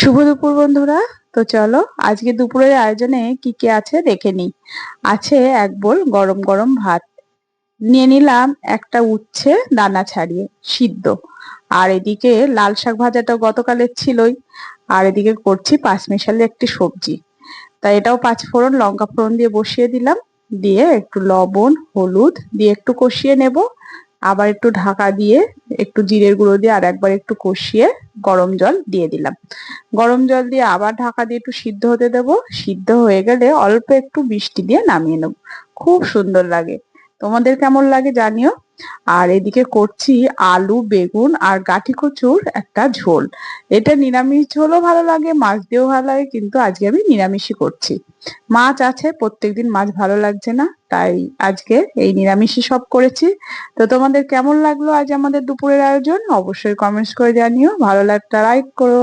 শুভ দুপুর বন্ধুরা। তো চলো আজকে দুপুরের আয়োজনে কি কি আছে দেখে নিই। আছে এক বোল গরম গরম ভাত, নিয়ে নিলাম একটা উচ্ছে দানা ছাড়িয়ে সিদ্ধ, আর এদিকে লাল শাক ভাজাটা গতকালের ছিলই, আর এদিকে করছি পাঁচমিশালি একটি সবজি। তাই এটাও পাঁচফোড়ন লঙ্কা ফোড়ন দিয়ে বসিয়ে দিলাম, দিয়ে একটু লবণ হলুদ দিয়ে একটু কষিয়ে নেব, আবার একটু ঢাকা দিয়ে একটু জিরের গুঁড়ো দিয়ে আর একবার একটু কষিয়ে গরম জল দিয়ে দিলাম। গরম জল দিয়ে আবার ঢাকা দিয়ে একটু সিদ্ধ হতে দেব, সিদ্ধ হয়ে গেলে অল্প একটু মিষ্টি দিয়ে নামিয়ে নেব। খুব সুন্দর লাগে, তোমাদের কেমন লাগে জানিও। আর এদিকে করছি আলু বেগুন আর গাঠি কচুর একটা ঝোল। এটা নিরামিষ ঝোলও ভালো লাগে, মাছ দিয়েও ভালো লাগে, কিন্তু আজকে আমি নিরামিষই করছি। মাছ আছে, প্রত্যেকদিন মাছ ভালো লাগছে না, তাই আজকে এই নিরামিষই সব করেছি। তো তোমাদের কেমন লাগলো আজ আমাদের দুপুরের আয়োজন অবশ্যই কমেন্টস করে জানিও, ভালো লাগলে লাইক করো।